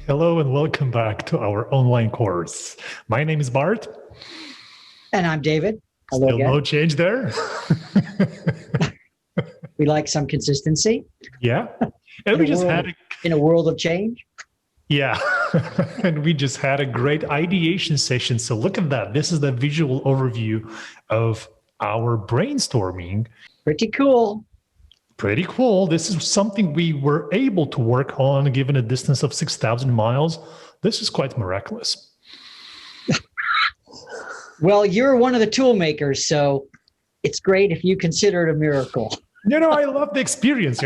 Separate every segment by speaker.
Speaker 1: Hello and welcome back to our online course. My name is Bart.
Speaker 2: And I'm David. Hello
Speaker 1: Still
Speaker 2: again.
Speaker 1: no change there.
Speaker 2: We like some consistency.
Speaker 1: Yeah. And we just had
Speaker 2: in a world of change.
Speaker 1: Yeah. And we just had a great ideation session. So look at that. This is the visual overview of our brainstorming.
Speaker 2: Pretty cool.
Speaker 1: Pretty cool. This is something we were able to work on given a distance of 6,000 miles. This is quite miraculous.
Speaker 2: Well, you're one of the tool makers, so it's great if you consider it a miracle.
Speaker 1: I love the experience,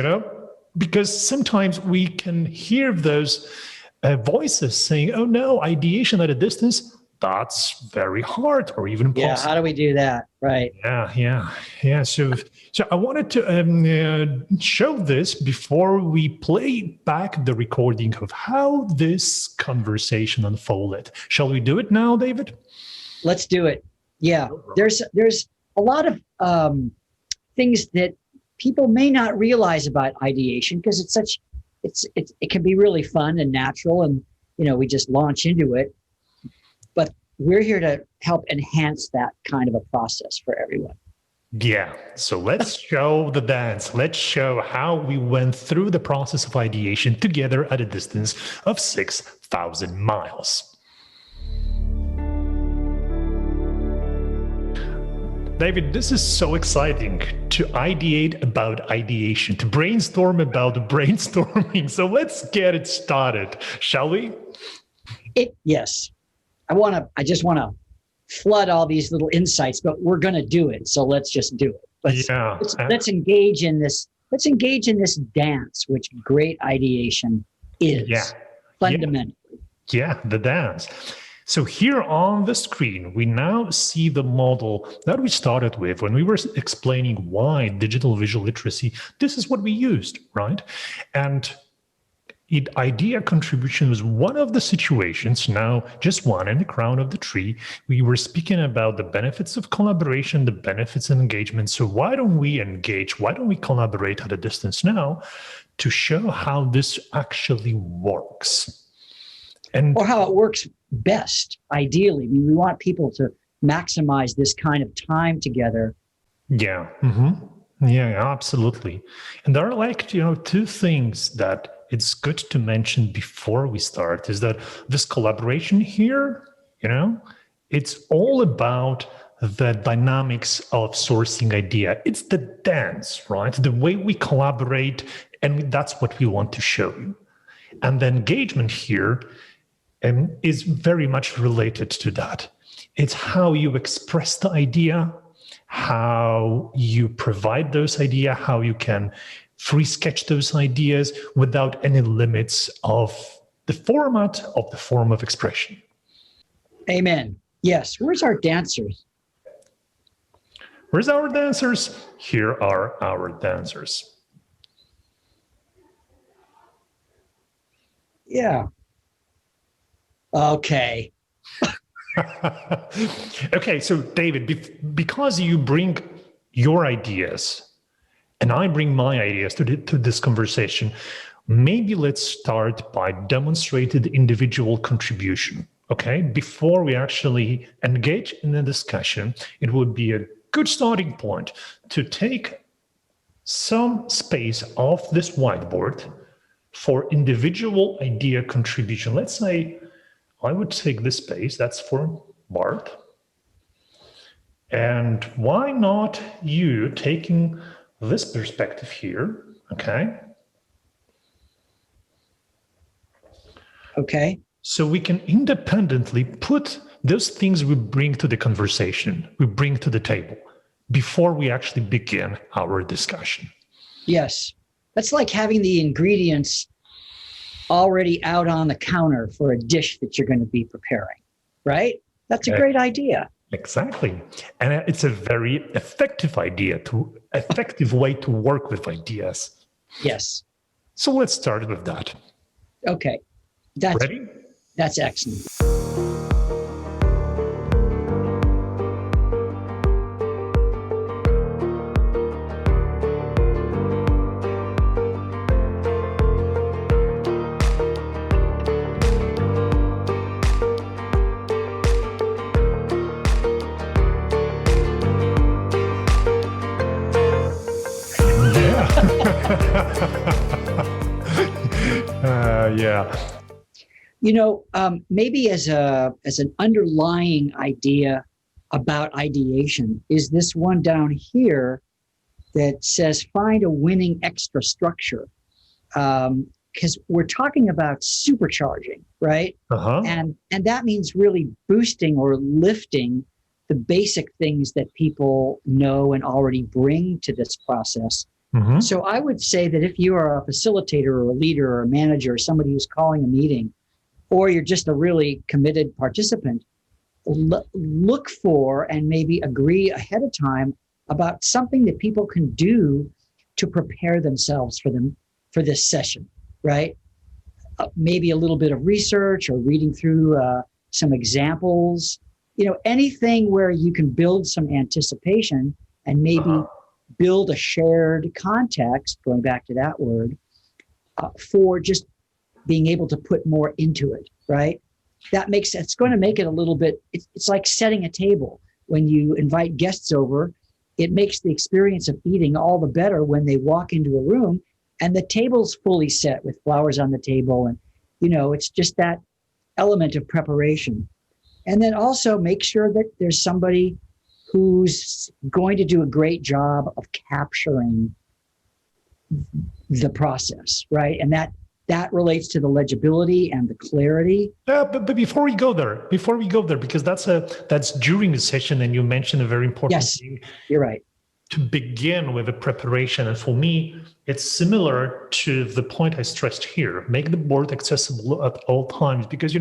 Speaker 1: because sometimes we can hear those voices saying, oh no, ideation at a distance, that's very hard or even impossible.
Speaker 2: Yeah, how do we do that? Right.
Speaker 1: Yeah. So I wanted to show this before we play back the recording of how this conversation unfolded. Shall we do it now, David? Let's
Speaker 2: do it. Yeah, there's a lot of things that people may not realize about ideation because it can be really fun and natural, and we just launch into it. But we're here to help enhance that kind of a process for everyone.
Speaker 1: Yeah, so let's show the dance. Let's show how we went through the process of ideation together at a distance of 6,000 miles. David, this is so exciting to ideate about ideation, to brainstorm about brainstorming. So let's get it started, shall we?
Speaker 2: Yes. I just want to flood all these little insights, but we're going to do it. So let's just do it. Let's engage in this. Let's engage in this dance, which great ideation is fundamentally.
Speaker 1: Yeah, the dance. So here on the screen, we now see the model that we started with when we were explaining why digital visual literacy, this is what we used, right? And idea contribution was one of the situations, now just one in the crown of the tree. We were speaking about the benefits of collaboration, the benefits of engagement. So why don't we engage? Why don't we collaborate at a distance now to show how this actually works?
Speaker 2: Or how it works best, ideally. I mean, we want people to maximize this kind of time together.
Speaker 1: Yeah. Mm-hmm. Yeah, absolutely. And there are two things that it's good to mention before we start is that this collaboration here, it's all about the dynamics of sourcing idea. It's the dance, right? The way we collaborate, and that's what we want to show you. And the engagement here is very much related to that. It's how you express the idea, how you provide those ideas, how you can free sketch those ideas without any limits of the format of the form of expression.
Speaker 2: Amen. Yes. Where's our dancers?
Speaker 1: Where's our dancers? Here are our dancers.
Speaker 2: Yeah. Okay.
Speaker 1: Okay, so David, because you bring your ideas and I bring my ideas to this conversation, maybe let's start by demonstrating the individual contribution, okay? Before we actually engage in the discussion, it would be a good starting point to take some space off this whiteboard for individual idea contribution. Let's say I would take this space, that's for Bart. And why not you taking this perspective here, okay?
Speaker 2: Okay.
Speaker 1: So we can independently put those things we bring to the conversation, we bring to the table before we actually begin our discussion.
Speaker 2: Yes. That's like having the ingredients already out on the counter for a dish that you're going to be preparing, right? That's a great idea.
Speaker 1: Exactly. And it's a very effective way to work with ideas.
Speaker 2: Yes.
Speaker 1: So let's start with that.
Speaker 2: Okay.
Speaker 1: Ready?
Speaker 2: That's excellent.
Speaker 1: Yeah.
Speaker 2: Maybe as an underlying idea about ideation is this one down here that says find a winning extra structure. Because we're talking about supercharging, right?
Speaker 1: Uh-huh.
Speaker 2: And that means really boosting or lifting the basic things that people know and already bring to this process.
Speaker 1: Mm-hmm.
Speaker 2: So I would say that if you are a facilitator or a leader or a manager or somebody who's calling a meeting, or you're just a really committed participant, look for and maybe agree ahead of time about something that people can do to prepare themselves for this session, right? Maybe a little bit of research or reading through some examples, anything where you can build some anticipation and maybe build a shared context, going back to that word, for just being able to put more into it, right? It's going to make it a little bit, it's like setting a table. When you invite guests over, it makes the experience of eating all the better when they walk into a room and the table's fully set with flowers on the table. And, it's just that element of preparation. And then also make sure that there's somebody who's going to do a great job of capturing the process, right? And that relates to the legibility and the clarity.
Speaker 1: But before we go there, because that's during the session, and you mentioned a very important thing.
Speaker 2: You're right.
Speaker 1: To begin with the preparation. And for me, it's similar to the point I stressed here. Make the board accessible at all times, because,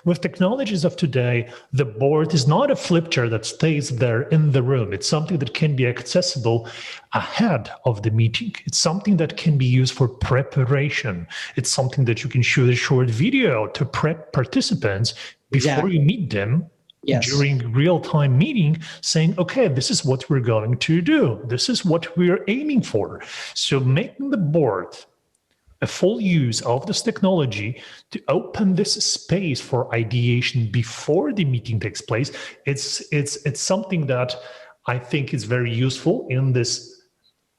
Speaker 1: with technologies of today, the board is not a flip chart that stays there in the room. It's something that can be accessible ahead of the meeting. It's something that can be used for preparation. It's something that you can shoot a short video to prep participants before you meet them. Yes. During real-time meeting, saying, okay, this is what we're going to do. This is what we're aiming for. So making the board a full use of this technology to open this space for ideation before the meeting takes place, it's something that I think is very useful in this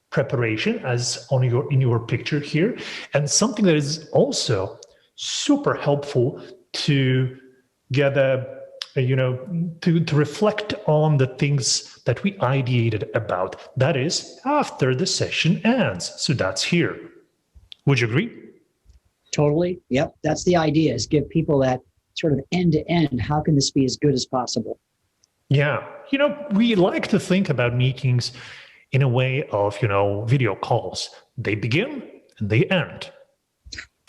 Speaker 1: preparation, as in your picture here, and something that is also super helpful to get to reflect on the things that we ideated about. That is after the session ends. So that's here. Would you agree?
Speaker 2: Totally. Yep. That's the idea, is give people that sort of end to end. How can this be as good as possible?
Speaker 1: Yeah. We like to think about meetings in a way of, video calls. They begin and they end.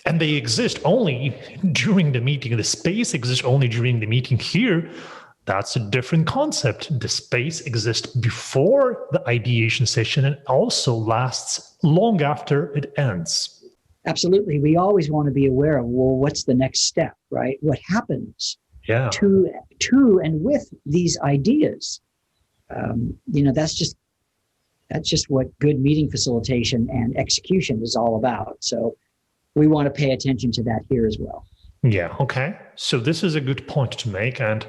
Speaker 1: And they exist only during the meeting. The space exists only during the meeting. Here, that's a different concept. The space exists before the ideation session and also lasts long after it ends.
Speaker 2: Absolutely. We always want to be aware of, well, what's the next step, right? What happens to and with these ideas? That's just what good meeting facilitation and execution is all about. So we want to pay attention to that here as well.
Speaker 1: Yeah, okay. So this is a good point to make, and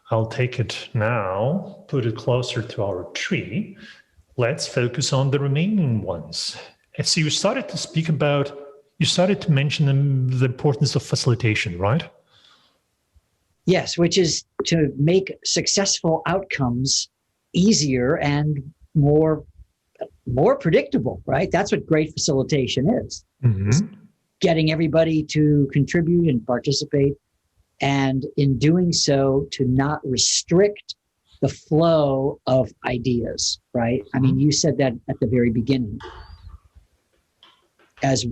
Speaker 1: I'll take it now, put it closer to our tree. Let's focus on the remaining ones. And so you started to mention the importance of facilitation, right?
Speaker 2: Yes, which is to make successful outcomes easier and more predictable, right? That's what great facilitation is. Mm-hmm. Getting everybody to contribute and participate, and in doing so, to not restrict the flow of ideas, right? I mean, you said that at the very beginning as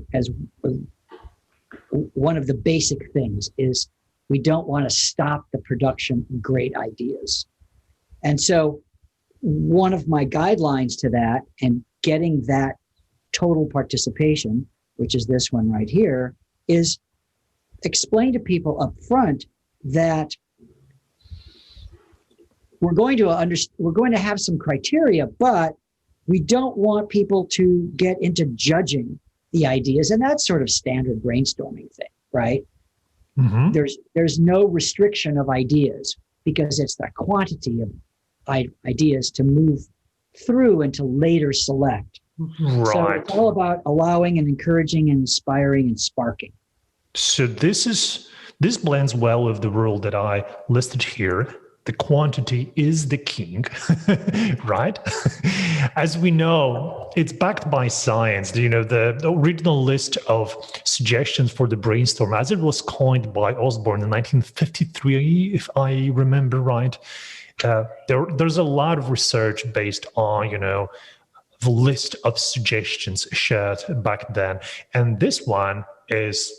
Speaker 2: one of the basic things is we don't want to stop the production of great ideas. And so one of my guidelines to that and getting that total participation, which is this one right here, is explain to people up front that we're going to have some criteria, but we don't want people to get into judging the ideas. And that's sort of standard brainstorming thing, right? Mm-hmm. There's no restriction of ideas because it's the quantity of ideas to move through and to later select. So it's
Speaker 1: Right.
Speaker 2: all about allowing and encouraging and inspiring and sparking.
Speaker 1: So this blends well with the rule that I listed here. The quantity is the king, right? As we know, it's backed by science. You know, the original list of suggestions for the brainstorm, as it was coined by Osborne in 1953, if I remember right, there's a lot of research based on, the list of suggestions shared back then. And this one is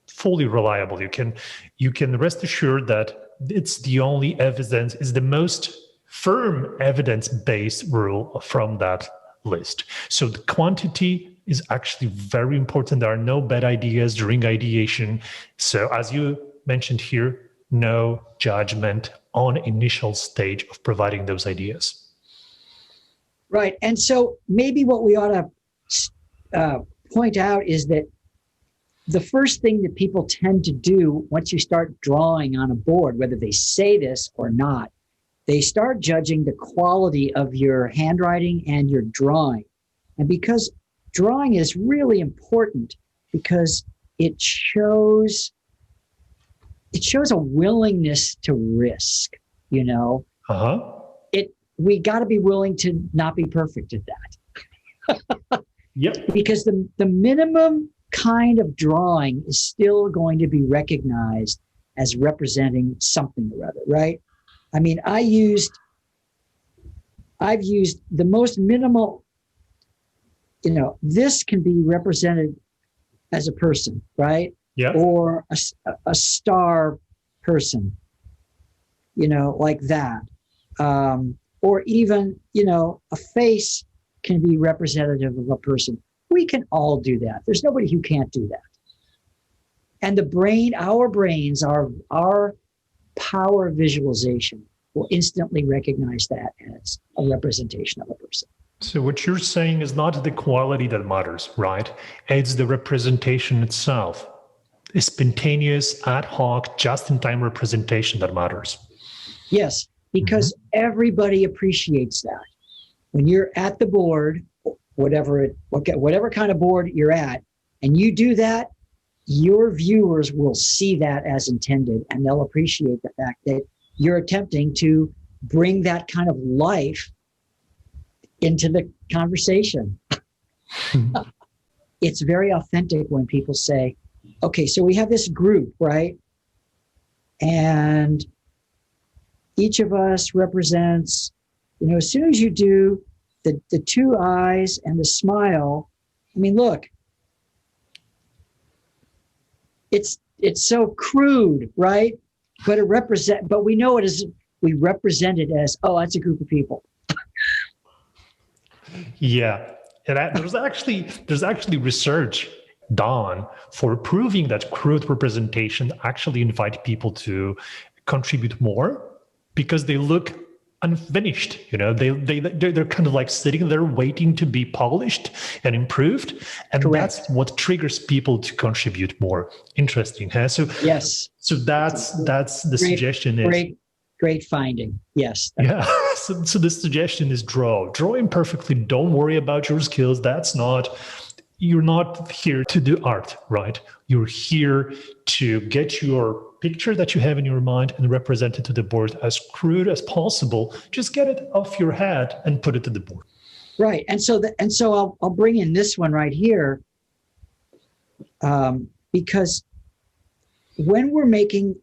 Speaker 1: fully reliable. You can rest assured that it's the only evidence, is the most firm evidence-based rule from that list. So the quantity is actually very important. There are no bad ideas during ideation. So as you mentioned here, no judgment on initial stage of providing those ideas.
Speaker 2: Right. And so maybe what we ought to point out is that the first thing that people tend to do once you start drawing on a board, whether they say this or not, they start judging the quality of your handwriting and your drawing. And because drawing is really important, because it shows a willingness to risk,
Speaker 1: Uh-huh.
Speaker 2: We got to be willing to not be perfect at that.
Speaker 1: Yep.
Speaker 2: Because the minimum kind of drawing is still going to be recognized as representing something or other, right? I mean, I've used the most minimal, this can be represented as a person, right?
Speaker 1: Yeah.
Speaker 2: Or a star person, like that. Or even, a face can be representative of a person. We can all do that. There's nobody who can't do that. And our brains, our power of visualization will instantly recognize that as a representation of a person.
Speaker 1: So what you're saying is not the quality that matters, right? It's the representation itself. A spontaneous, ad hoc, just-in-time representation that matters.
Speaker 2: Yes, because everybody appreciates that. When you're at the board, whatever kind of board you're at, and you do that, your viewers will see that as intended, and they'll appreciate the fact that you're attempting to bring that kind of life into the conversation. It's very authentic when people say, okay, so we have this group, right? And each of us represents, as soon as you do the two eyes and the smile, I mean, look, it's so crude, right? But we know it is, we represent it as, oh, that's a group of people.
Speaker 1: Yeah. And there's actually research done for proving that crude representation actually invite people to contribute more because they look unfinished. They're kind of like sitting there waiting to be polished and improved, and
Speaker 2: Correct.
Speaker 1: That's what triggers people to contribute more. Interesting, huh? So
Speaker 2: yes,
Speaker 1: so that's the suggestion is
Speaker 2: great finding. Yes.
Speaker 1: Yeah. So the suggestion is draw imperfectly. Don't worry about your skills. You're not here to do art, right? You're here to get your picture that you have in your mind and represent it to the board as crude as possible. Just get it off your head and put it to the board.
Speaker 2: Right. And so I'll bring in this one right here, because when we're making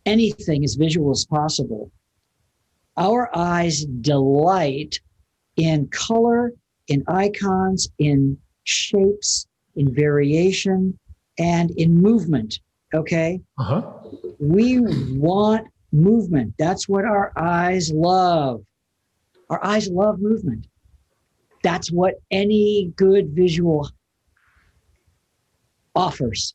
Speaker 2: anything as visual as possible, our eyes delight in color, in icons, in shapes, in variation, and in movement. Okay?
Speaker 1: Uh-huh.
Speaker 2: We want movement. That's what our eyes love. Our eyes love movement. That's what any good visual offers.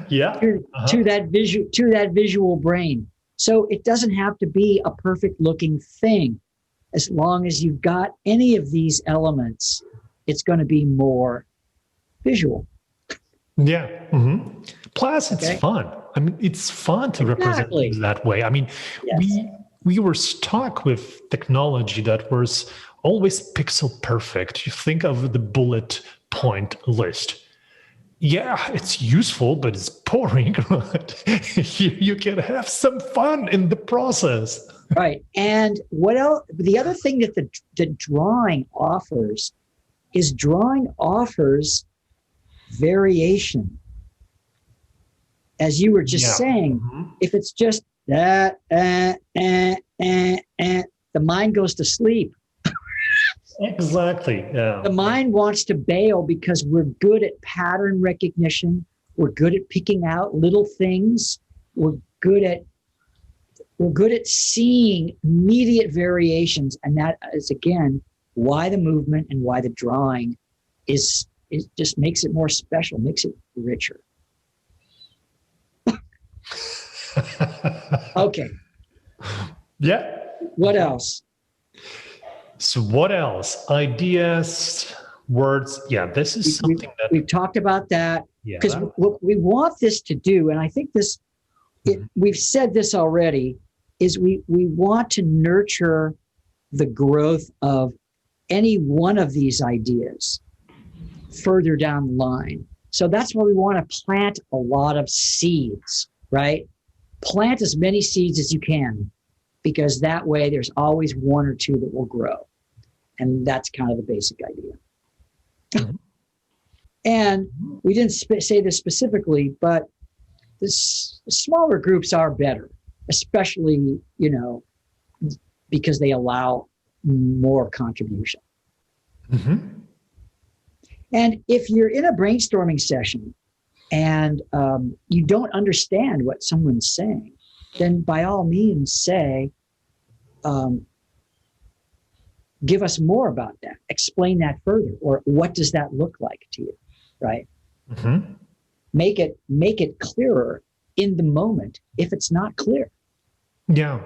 Speaker 1: Yeah.
Speaker 2: To that visual brain. So it doesn't have to be a perfect looking thing. As long as you've got any of these elements, it's going to be more visual.
Speaker 1: Yeah. Mm-hmm. Plus, it's fun. I mean, it's fun to represent things that way. I mean,
Speaker 2: yes.
Speaker 1: we were stuck with technology that was always pixel perfect. You think of the bullet point list. Yeah, it's useful, but it's boring. Right? You can have some fun in the process.
Speaker 2: Right. And what else? The other thing that the drawing offers is drawing offers variation. As you were just saying, if it's just that, the mind goes to sleep.
Speaker 1: Exactly. Yeah.
Speaker 2: The mind wants to bail because we're good at pattern recognition. We're good at picking out little things. We're good at seeing immediate variations. And that is, again, why the movement and why the drawing is just makes it more special, makes it richer. Okay.
Speaker 1: Yeah.
Speaker 2: What else?
Speaker 1: So what else? Ideas, words. Yeah, this is something that
Speaker 2: we've talked about that. Because what we want this to do, and I think this, we've said this already, is we want to nurture the growth of any one of these ideas further down the line. So that's why we want to plant a lot of seeds, right? Plant as many seeds as you can, because that way there's always one or two that will grow. And that's kind of the basic idea. Mm-hmm. And we didn't say this specifically, but smaller groups are better, especially, because they allow more contribution. Mm-hmm. And if you're in a brainstorming session and you don't understand what someone's saying, then by all means say, give us more about that. Explain that further. Or what does that look like to you, right? Mm-hmm. Make it clearer in the moment if it's not clear.
Speaker 1: Yeah.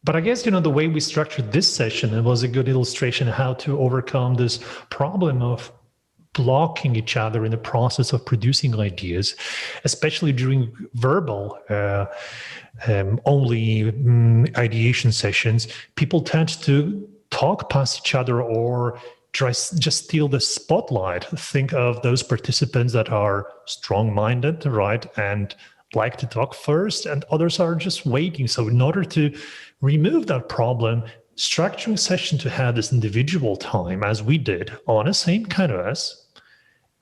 Speaker 1: But I guess, the way we structured this session, it was a good illustration of how to overcome this problem of blocking each other in the process of producing ideas, especially during verbal only ideation sessions. People tend to talk past each other or just steal the spotlight. Think of those participants that are strong-minded, right, and like to talk first, and others are just waiting. So in order to remove that problem, structuring a session to have this individual time, as we did, on a same canvas,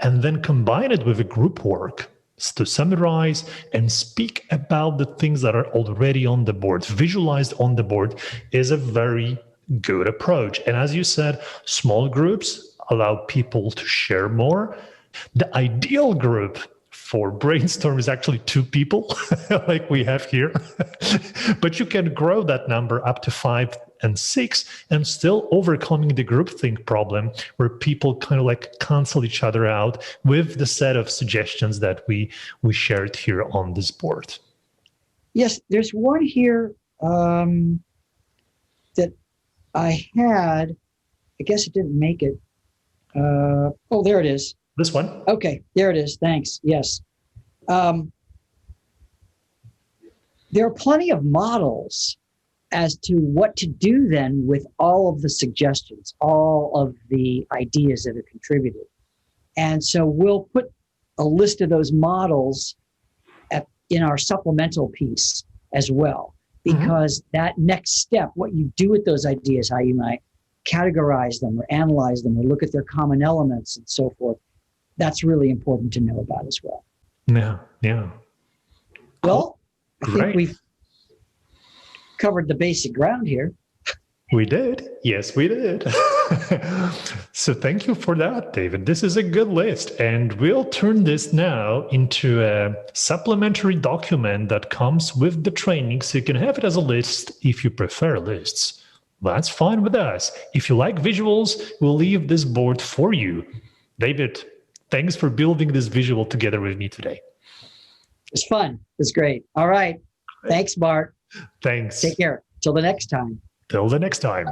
Speaker 1: and then combine it with a group work to summarize and speak about the things that are already on the board, visualized on the board, is a very good approach. And as you said, small groups allow people to share more. The ideal group for brainstorm is actually 2 people, like we have here. But you can grow that number up to 5 and 6 and still overcoming the groupthink problem, where people kind of like cancel each other out with the set of suggestions that we shared here on this board.
Speaker 2: Yes, there's one here that I had. I guess it didn't make it. Oh, there it is.
Speaker 1: This one?
Speaker 2: Okay, there it is. Thanks. Yes. There are plenty of models as to what to do then with all of the suggestions, all of the ideas that are contributed. And so we'll put a list of those models in our supplemental piece as well, because that next step, what you do with those ideas, how you might categorize them or analyze them or look at their common elements and so forth, that's really important to know about as well.
Speaker 1: Yeah.
Speaker 2: Well, I think we've covered the basic ground here.
Speaker 1: We did. Yes, we did. So thank you for that, David. This is a good list. And we'll turn this now into a supplementary document that comes with the training. So you can have it as a list if you prefer lists. That's fine with us. If you like visuals, we'll leave this board for you. David, thanks for building this visual together with me today.
Speaker 2: It's fun. It's great. All right. Thanks, Bart.
Speaker 1: Thanks.
Speaker 2: Take care. Till the next time.
Speaker 1: Till the next time.